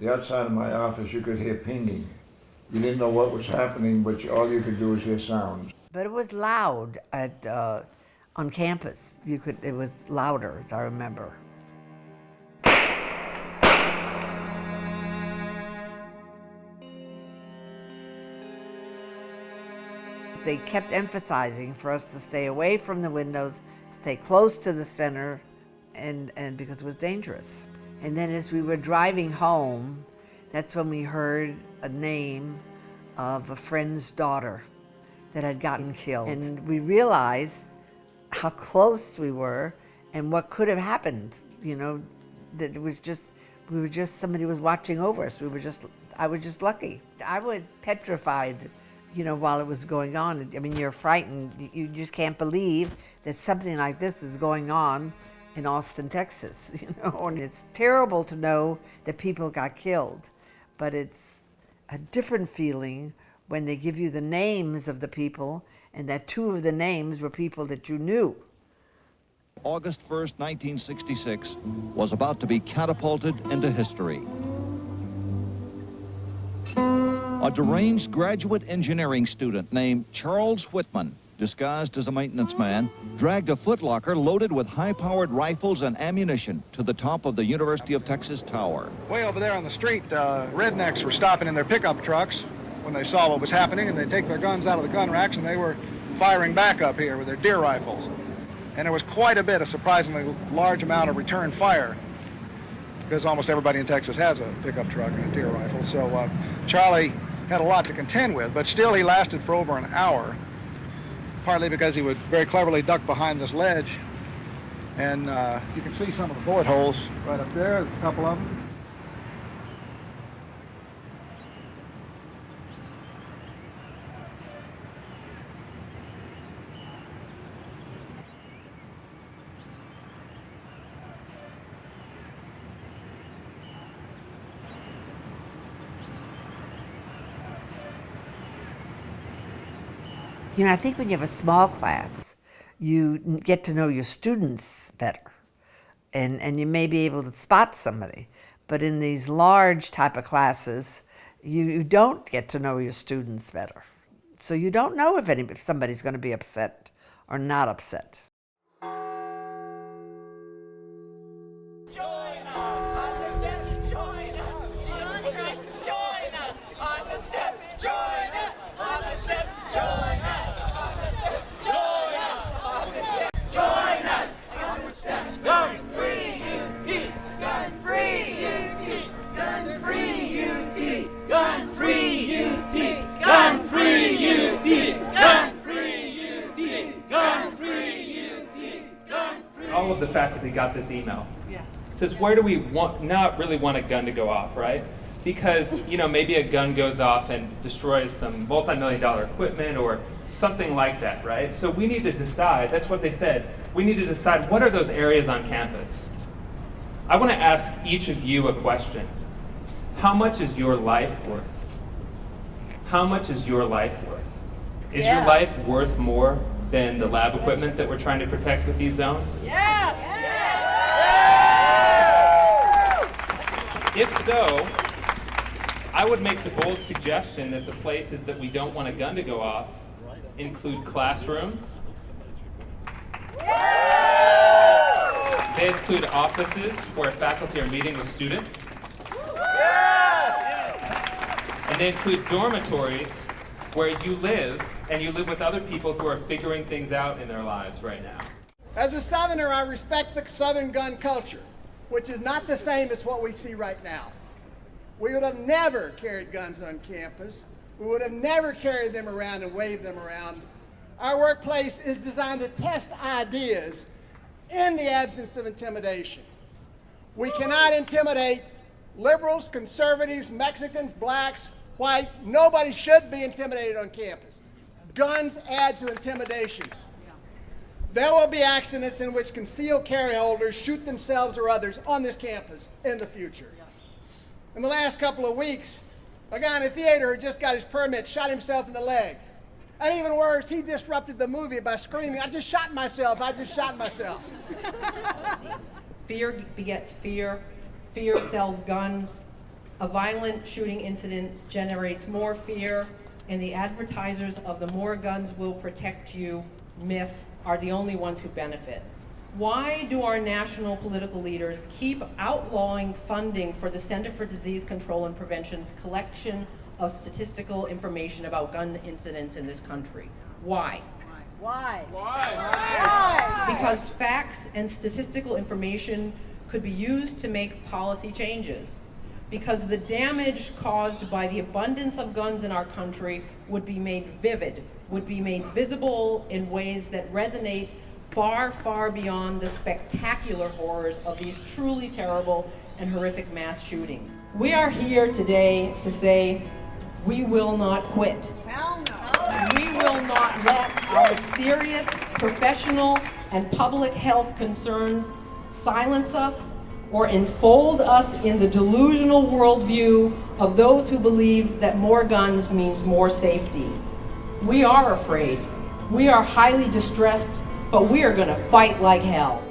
the outside of my office, you could hear pinging. You didn't know what was happening, but all you could do was hear sounds. But it was loud on campus. It was louder, as I remember. They kept emphasizing for us to stay away from the windows, stay close to the center, and because it was dangerous. And then as we were driving home, that's when we heard a name of a friend's daughter that had gotten killed. And we realized how close we were and what could have happened, you know, that somebody was watching over us. I was just lucky. I was petrified, you know, while it was going on. I mean, you're frightened. You just can't believe that something like this is going on in Austin, Texas, you know, and it's terrible to know that people got killed, but it's a different feeling when they give you the names of the people and that two of the names were people that you knew. August 1st, 1966 was about to be catapulted into history. A deranged graduate engineering student named Charles Whitman, disguised as a maintenance man, dragged a footlocker loaded with high-powered rifles and ammunition to the top of the University of Texas Tower. Way over there on the street, rednecks were stopping in their pickup trucks when they saw what was happening, and they take their guns out of the gun racks, and they were firing back up here with their deer rifles. And there was quite a bit, a surprisingly large amount of return fire, because almost everybody in Texas has a pickup truck and a deer rifle. So Charlie had a lot to contend with, but still he lasted for over an hour, partly because he would very cleverly duck behind this ledge. And you can see some of the bullet holes right up there. There's a couple of them. You know, I think when you have a small class, you get to know your students better, and you may be able to spot somebody. But in these large type of classes, you don't get to know your students better. So you don't know if somebody's going to be upset or not upset. All of the faculty got this email. Yeah. It says, where do we not really want a gun to go off, right? Because, you know, maybe a gun goes off and destroys some multi-million-dollar equipment or something like that, right? So we need to decide, that's what they said, we need to decide what are those areas on campus. I want to ask each of you a question. How much is your life worth? How much is your life worth? Is your life worth more than the lab equipment that we're trying to protect with these zones? Yes! Yes! If so, I would make the bold suggestion that the places that we don't want a gun to go off include classrooms. They include offices where faculty are meeting with students. And they include dormitories where you live, and you live with other people who are figuring things out in their lives right now. As a Southerner, I respect the Southern gun culture, which is not the same as what we see right now. We would have never carried guns on campus. We would have never carried them around and waved them around. Our workplace is designed to test ideas in the absence of intimidation. We cannot intimidate liberals, conservatives, Mexicans, blacks, whites. Nobody should be intimidated on campus. Guns add to intimidation. There will be accidents in which concealed carry holders shoot themselves or others on this campus in the future. In the last couple of weeks, a guy in a theater who just got his permit shot himself in the leg. And even worse, he disrupted the movie by screaming, "I just shot myself, I just shot myself." Fear begets fear. Fear sells guns. a violent shooting incident generates more fear, and the advertisers of the more guns will protect you myth are the only ones who benefit. Why do our national political leaders keep outlawing funding for the Center for Disease Control and Prevention's collection of statistical information about gun incidents in this country? Why? Why? Because facts and statistical information could be used to make policy changes. Because the damage caused by the abundance of guns in our country would be made vivid, would be made visible in ways that resonate far, far beyond the spectacular horrors of these truly terrible and horrific mass shootings. We are here today to say we will not quit. Hell no. We will not let our serious professional and public health concerns silence us or enfold us in the delusional worldview of those who believe that more guns means more safety. We are afraid. We are highly distressed, but we are going to fight like hell.